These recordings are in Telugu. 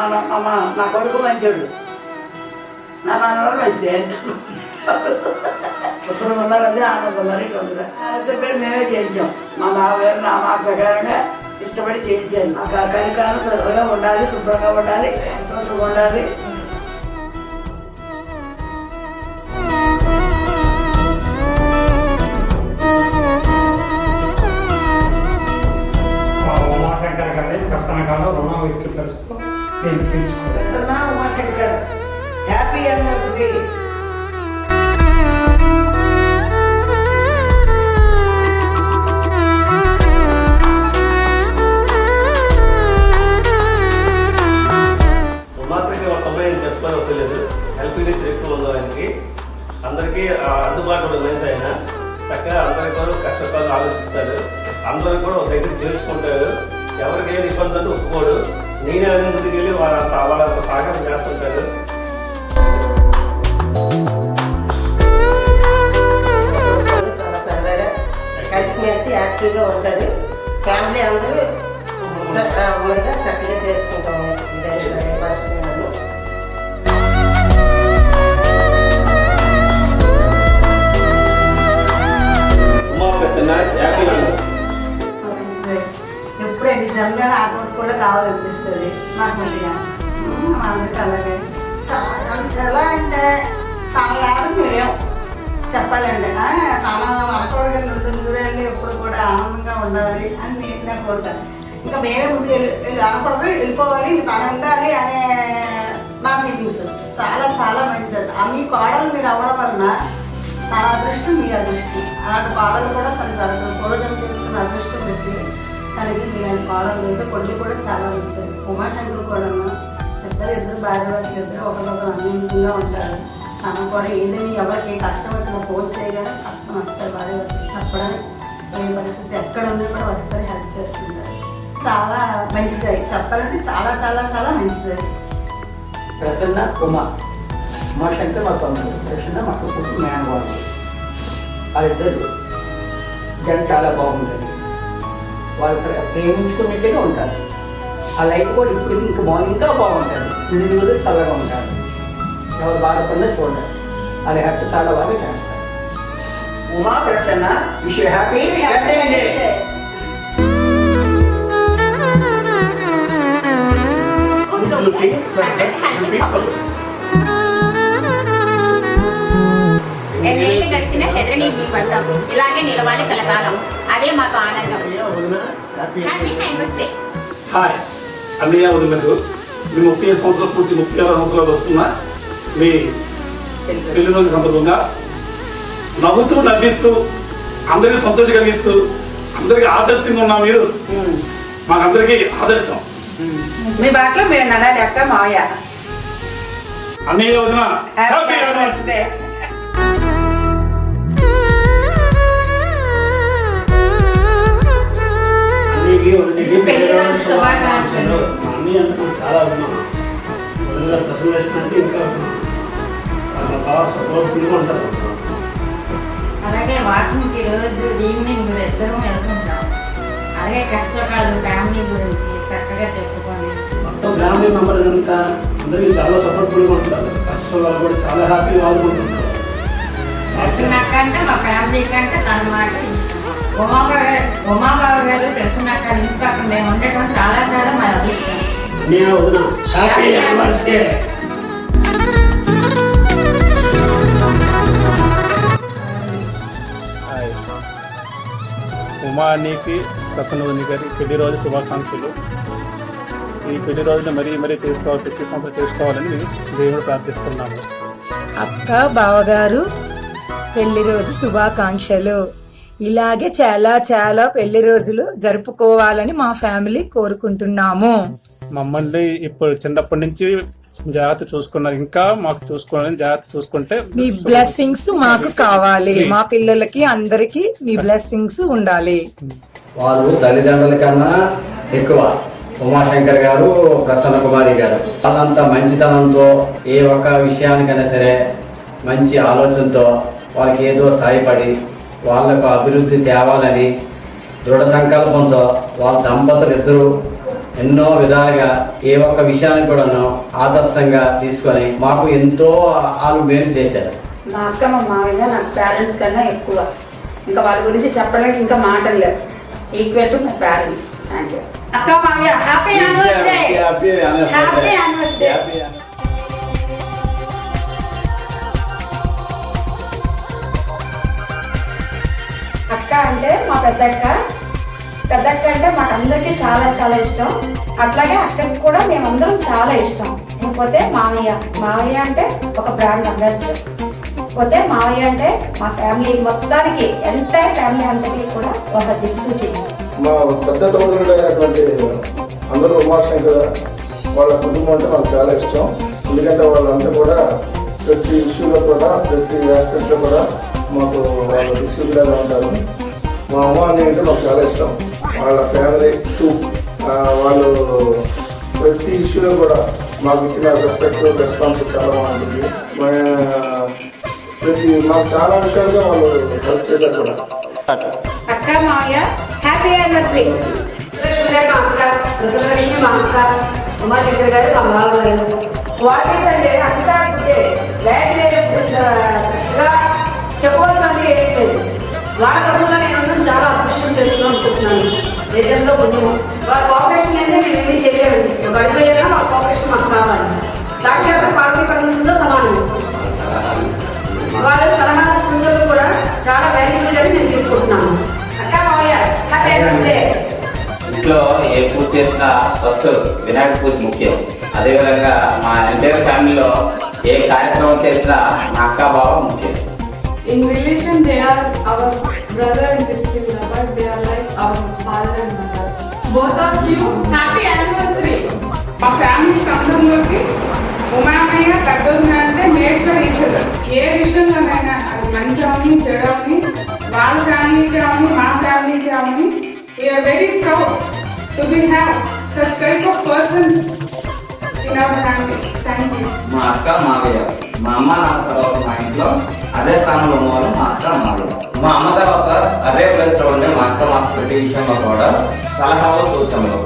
నా కొడుకు మంచోడు, నా మనవాడు మంచిదే. ఇప్పుడు ఉన్నారంటే ఆనందం మరి పేరు మేమే చేయించాం. మా బావగారు నా మాట ప్రకారంగా ఇష్టపడి చేయించాను. నాకు ఆ కలికాలం చదువుగా ఉండాలి, శుభ్రంగా ఉండాలి, సంతోషంగా ఉండాలి. ఉమాశంకర్ గారి ప్రసన్నకాలం రుణం వ్యక్తపరుస్తూ నేను ప్రసన్న ఉమాశంకర్ హ్యాపీ యానివర్సరీ. ఉమాశంకర్ ఒక అమ్మాయి చెప్పుకొని అవసరం లేదు. ఎల్పీడీ ఎక్కువ ఉందో ఆయనకి, అందరికీ అందుబాటులో మనిషి ఆయన. చక్కగా అందరి కూడా కష్టపడి ఆలోచిస్తాడు, అందరూ కూడా ఒక దగ్గర చేర్చుకుంటాడు. ఎవరికి ఏది ఇబ్బంది అంటే ఒప్పుకోడు. నేనే అనేది వెళ్ళి వాళ్ళ సహకారం చేస్తుంటాడు. చాలా సరదాగా కలిసిమెలిసి యాక్టివ్గా ఉంటుంది. ఫ్యామిలీ అందరూ ఉమ్మడిగా చక్కగా చేసుకుంటాము. ఇదే సరే ఫస్ట్ ఎప్పుడే నిజంగా నాకు కూడా కావాలనిపిస్తుంది. నాకు మంచిగా అందరికీ అలాగే ఎలా అంటే తన లేక మీడియం చెప్పాలండి. తన అనకూడదు కానీ నూరేళ్ళు ఎప్పుడు కూడా ఆనందంగా ఉండాలి అని నేను కోరుతాను. ఇంకా మేమే ముందు అనకూడదు, వెళ్ళిపోవాలి, ఇంక తను ఉండాలి అనే నా ఫీలింగ్స్. చాలా చాలా మంచిది. మీ కోడలు మీరు అవ్వడం వలన తన అదృష్టం మీ అదృష్టం. అలాంటి కోడలు కూడా తనకు పూర్వజం చేసుకున్న అదృష్టం పెట్టి తనకి మీలాంటి కోడలు అయితే కొడుకు కూడా చాలా మంచిది. ఉమాశంకర్ కూడా ఇద్దరు భార్య వాళ్ళు ఇద్దరు ఒకరికొకరు అన్నింటిగా ఉంటారు. తను కూడా ఏదైనా ఎవరికి కష్టం వచ్చినా ఫోన్ చేయగానే కష్టం వస్తారు. భార్య చెప్పడానికి ఏ పరిస్థితి ఎక్కడ ఉన్నా కూడా వస్తారు, హెల్ప్ చేస్తుంటారు. చాలా మంచిది చెప్పాలంటే చాలా చాలా చాలా మంచిది. ప్రసన్న ఉమాశంకర్ మా తమ్ముడు, ప్రసన్న మా కుటుంబ మేనవాళ్ళు. వాళ్ళిద్దరు జన చాలా బాగుంటుంది. వాళ్ళు ప్రేమించుకున్నట్టుగా ఉంటారు. ఆ లైఫ్ కూడా ఇప్పుడు ఇంకా ఇంకా బాగుంటుంది. ఇన్ని రోజులు చల్లగా ఉంటారు. ఎవరు బాధపడినా చూడాలి. వాళ్ళ హ్యాపీ చాలా బాగా చేస్తారు. Uma Prasanna wish you happy ఎన్నేళ్ళు గడిచినా చెదరని మీ బంధం ఇలాగే నిలవాలి కలకాలం. అదే మాకు ఆనందం. Happy anniversary. హాయ్ అన్నయ్య వదిలేదు. మీ 30 సంవత్సరాలు పూర్తి 36 సంవత్సరాలు వస్తున్నా మీ పెళ్లి రోజు సందర్భంగా నవ్వుతూ నవ్విస్తూ అందరికీ సంతోషం కలిగిస్తూ అందరికీ ఆదర్శంగా ఉన్నా మీరు. మాకందరికీ ఆదర్శం. మీ బాటలో మీరు నడాలి అక్క మావయ్య. అన్నయ్య వదిన హ్యాపీ యానివర్సరీ. చాలా అభిమానం. ప్రసన్న అంటే ఇంకా ఉంటారు. అలాగే వాకింగ్ రోజు ఈవినింగ్ ఇద్దరం వెళ్తుంటాం. అలాగే కష్టకాలు ఫ్యామిలీ గురించి చక్కగా చెప్పుకొని మొత్తం ఫ్యామిలీ మెంబర్స్ అంతా అందరికీ చాలా సపోర్ట్ఫుల్గా ఉంటారు. కష్టాలు కూడా చాలా హ్యాపీగా ఆదుకుంటుంటారు. ప్రసన్నకంటే మా ఫ్యామిలీ కంటే తన మాట ఉమాబాబు గారు ప్రసన్నక్క ఇంట్లో అక్కడ మేము ఉండటం చాలా చాలా మా అదృష్టం. నేను వదిన హ్యాపీ యానివర్సరీ. ఉమానికి ప్రసన్న గారి పెళ్లి రోజు శుభాకాంక్షలు. ఈ పెళ్లి రోజున మరీ చేసుకోవాలి, ప్రతి సంవత్సరం చేసుకోవాలని దేవుడు ప్రార్థిస్తున్నాము. అక్క బావగారు పెళ్లి రోజు శుభాకాంక్షలు. ఇలాగే చాలా చాలా పెళ్లి రోజులు జరుపుకోవాలని మా ఫ్యామిలీ కోరుకుంటున్నాము. మమ్మల్ని ఇప్పుడు చిన్నప్పటి నుంచి జాగ్రత్త చూసుకున్నారు. ఇంకా మాకు చూసుకోవాలని జాగ్రత్త చూసుకుంటే మీ బ్లెస్సింగ్స్ మాకు కావాలి. మా పిల్లలకి అందరికి మీ బ్లెస్సింగ్స్ ఉండాలి. వాళ్ళు తల్లిదండ్రుల కన్నా ఎక్కువ ఉమాశంకర్ గారు, ప్రసన్న కుమారి గారు వాళ్ళంతా మంచితనంతో ఏ ఒక్క విషయానికైనా సరే మంచి ఆలోచనతో వాళ్ళకి ఏదో సాయపడి వాళ్ళకు అభివృద్ధి తేవాలని దృఢ సంకల్పంతో వాళ్ళ దంపతులు ఇద్దరు ఎన్నో విధాలుగా ఏ ఒక్క విషయాన్ని కూడాను ఆదర్శంగా తీసుకొని మాకు ఎంతో వాళ్ళు మేలు చేశారు. మా అక్క మా మామయ్య నాకు పేరెంట్స్ కన్నా ఎక్కువ. ఇంకా వాళ్ళ గురించి చెప్పడానికి ఇంకా మాటలు లేవు. Equal to my parents. Thank you అక్క మామయ్య. Happy anniversary. Happy anniversary. అక్క అంటే మా పెద్దక్క అంటే మాకు అందరికీ చాలా చాలా ఇష్టం. అట్లాగే అక్కకి కూడా మేమందరం చాలా ఇష్టం. లేకపోతే మామయ్య అంటే ఒక బ్రాండ్ అంబాసిడర్. పోతే మావయ్య అంటే మా ఫ్యామిలీ మొత్తానికి ఎంటైర్ ఫ్యామిలీ అంతటికి కూడా ఒక దిక్సూచి. మా పెద్ద తోడులైనటువంటి అందరూ ఉమాశంకర్ వాళ్ళ కుటుంబం అంటే మాకు చాలా ఇష్టం. ఎందుకంటే వాళ్ళంతా కూడా ప్రతి ఇష్యూలో కూడా ప్రతి ఆస్పెక్ట్లో కూడా మాకు వాళ్ళ దిక్సూచిలాగా ఉంటారు. మా అమ్మ అన్నీ అంటే మాకు చాలా ఇష్టం. వాళ్ళ ఫ్యామిలీ వాళ్ళు ప్రతి ఇష్యూలో కూడా మాకు ఇచ్చిన రెస్పాన్స్ చాలా బాగుంటుంది. మాకు చాలా విషయాలుగా వాళ్ళు హెల్ప్ చేశారు కూడా. అక్క మావయ్య హ్యాపీ యానివర్సరీ. మా అక్క మా అక్క ఉమాశంకర్ గారు మా బావగారు వాటిస్ అంటే అంతా చెప్పవలసింది ఏం లేదు. వాళ్ళ కుటుంబంలో నేను చాలా అదృష్టం చేస్తూ అనుకుంటున్నాను. నిజంలో పుణ్యము వాళ్ళ కోఆపరేషన్ అయితే మేము ఏమీ చేయలేము. గడిపోయేనా వాళ్ళ కోఆపరేషన్ మాకు కావాలి. సాక్షాత్ పార్టీ పనులతో సమానం. వాళ్ళ సలహా సూచనలు కూడా చాలా వాల్యుబుల్ అని నేను తీసుకుంటున్నాను. అక్క మావయ్య హ్యాపీ యానివర్సరీ. ఇంట్లో ఏ పూజ చేసినా ఫస్ట్ వినాయక పూజ ముఖ్యం. అదేవిధంగా మా ఎంటైర్ ఫ్యామిలీలో ఏ కార్యక్రమం చేసినా మా అక్క బావ ముఖ్యం. In relation, they are our brother and sister, but they are like our father and mother. Both of you, happy anniversary. మా ఫ్యామిలీ సంబంధంలోకి ఉమామయ్య కట్టొద్దు అంటే మేడ్ ఫర్ ఈచ్ అదర్. ఏ విషయంలోనైనా అది మంచి అవని చెడు అవని వాళ్ళ ఫ్యామిలీకి అవని మా ఫ్యామిలీకి అవని we are very proud to be have such type of persons in our family. Thank you. మా అక్క మావయ్య, మా అమ్మ నా తర్వాత మా ఇంట్లో అదే స్థానంలో ఉన్నవాళ్ళు మా అక్క మావయ్య. మా అమ్మ తర్వాత అదే ప్లేస్లో ఉండే మా అక్క మాకు ప్రతి విషయంలో కూడా సలహాలు సూచనలు.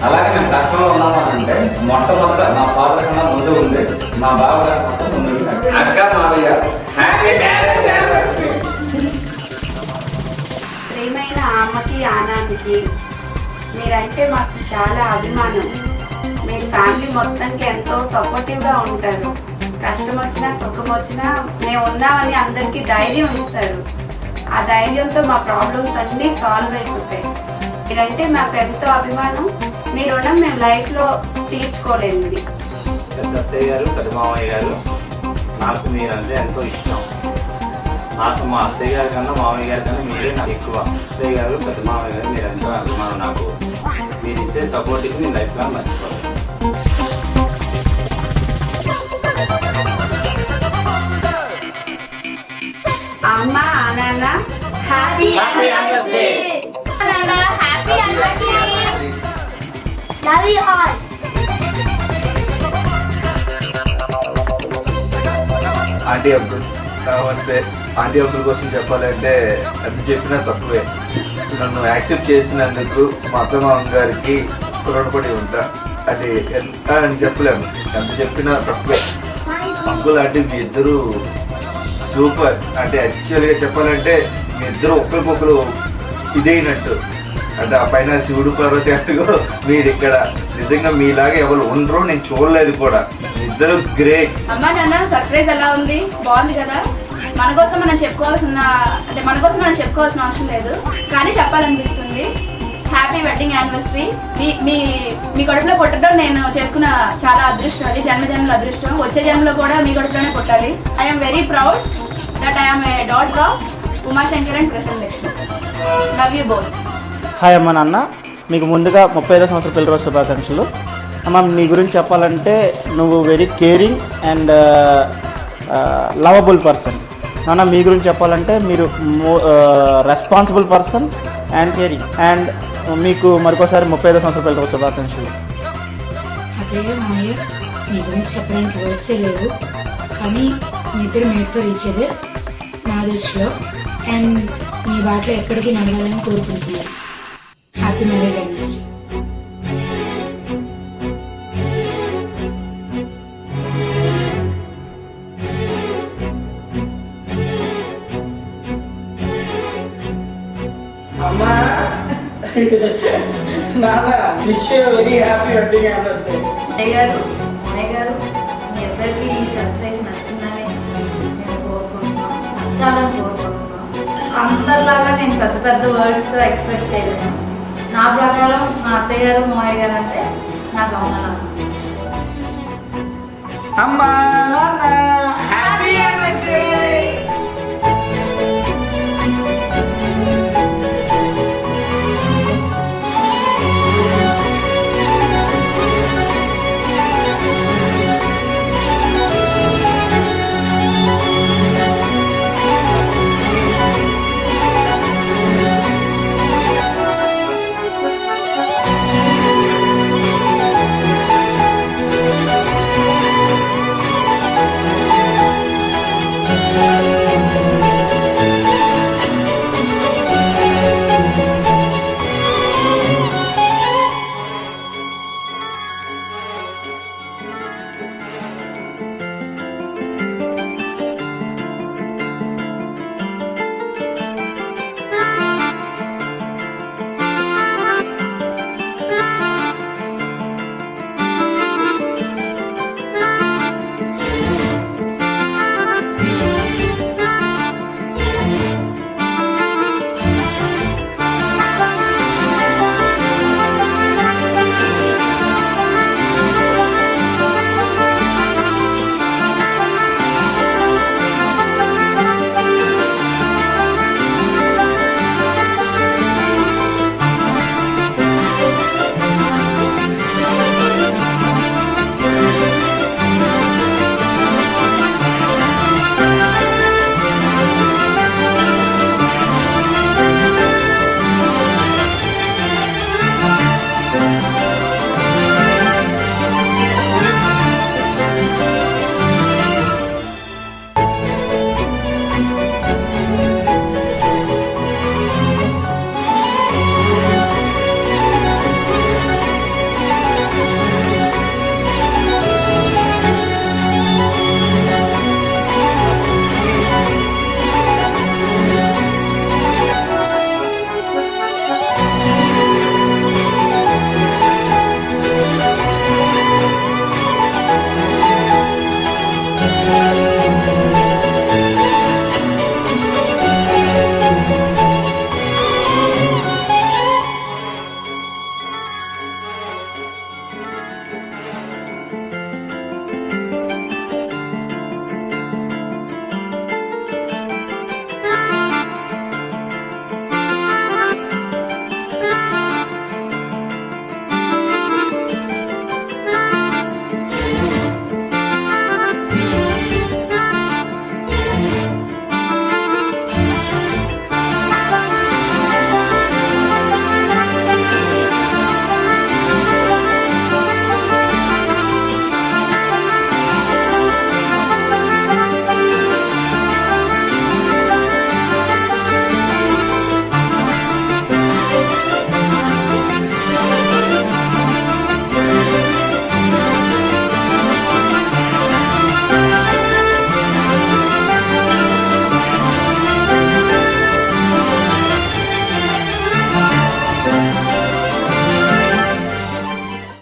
అలాగే మేము కష్టంలో ఉన్నాము అంటే మొట్టమొదట మా ఫాదర్ కన్నా ముందు ఉంది, మా బావగారు మొత్తం ముందు ఉంటారు. అక్క మావయ్య హ్యాపీ యానివర్సరీ. ప్రియమైన అమ్మకి ఆనంద్కి మీరంటే మాకు చాలా అభిమానం. మీరు ఫ్యామిలీ మొత్తానికి ఎంతో సపోర్టివ్గా ఉంటారు. కష్టం వచ్చినా సుఖం వచ్చినా మేము ఉన్నామని అందరికీ ధైర్యం ఇస్తారు. ఆ ధైర్యంతో మా ప్రాబ్లమ్స్ అన్నీ సాల్వ్ అయిపోతాయి. మీరంటే మాకు ఎంతో అభిమానం. మీ రుణం మేము లైఫ్లో తీర్చుకోలేము. పెద్ద అత్తయ్య గారు పెద్ద మామయ్య గారు నాకు మీరంటే ఎంతో ఇష్టం. నాకు మా అత్తయ్య గారి కన్నా మామయ్య గారి కన్నా మీరే నాకు ఎక్కువ. అత్తయ్య గారు పెద్ద మామయ్య గారు మీరు ఎంతో అభిమానం. నాకు మీరు ఇచ్చే సపోర్ట్కి నేను లైఫ్ లాంగ్ మర్చిపోతాను. అమ్మ ఆనంద హ్యాపీ యానివర్సరీ. ఆనంద happy anniversary. Love you all. Aunty Abdul నమస్తే. ఆంటీ అబ్దుల్ కోసం చెప్పాలంటే అది చెప్పినా తక్కువే. నన్ను యాక్సెప్ట్ చేసినందుకు మా అత్తమామ గారికి రుణపడి ఉంటా. అది ఎంత అని చెప్పలేము, ఎంత చెప్పినా తక్కువే. అంకుల్ అంటే మీ ఇద్దరు సూపర్. అంటే యాక్చువల్గా చెప్పాలంటే మీ ఇద్దరు ఒకరికొకరు ఇదైనట్టు. అంటే ఆ పైన శివుడు పార్వతి అట్టుగా మీరు ఇక్కడ నిజంగా మీలాగా ఎవరు ఉండరు, నేను చూడలేదు కూడా. ఇద్దరు గ్రేట్. అమ్మా నాన్న సర్ప్రైజ్ ఎలా ఉంది? బాగుంది కదా. మన కోసం మనం చెప్పుకోవాల్సిన అవసరం లేదు, కానీ చెప్పాలనిపిస్తుంది. Happy wedding anniversary. మీ కడుపులో పుట్టడం నేను చేసుకున్న చాలా అదృష్టం. అది జన్మజన్మల అదృష్టం. వచ్చే జన్మలో కూడా మీ కడుపులోనే పుట్టాలి. I'm very proud that I'm a daughter of Umashankar and Prasanna Lakshmi. Love you both. Hi అమ్మ నాన్న, మీకు ముందుగా 35వ సంవత్సరం పెళ్లి రోజు శుభాకాంక్షలు. అమ్మ నీ గురించి చెప్పాలంటే నువ్వు very caring and lovable person. నాన్న మీ గురించి చెప్పాలంటే మీరు responsible person and caring. And మీకు మరొకసారి 35వ సంవత్సరం పెళ్లి రోజు శుభాకాంక్షలు. అదే మామయ్య, మీ గురించి చెప్పడానికి వర్తే లేదు, కానీ మీ ఇద్దరు మేడ్తో రీచేదే నా దృష్టిలో. అండ్ మీ బాటలో ఎక్కడికి నడవాలని కోరుకుంటున్నాను. Happy marriage anniversary. అమ్మా నాన్న wish very happy wedding anniversary. అయ్య గారు మీ ఇద్దరికి ఈ సర్ప్రైజ్ నచ్చిందని నేను కోరుకుంటున్నాను, నచ్చాలని కోరుకుంటున్నాను. అందరిలాగా నేను పెద్ద పెద్ద వర్డ్స్ ఎక్స్ప్రెస్ చేయలేను. నా ప్రకారం మా అత్తయ్య గారు మావయ్య గారు అంటే నాకు అమ్మలా. అమ్మా నాన్న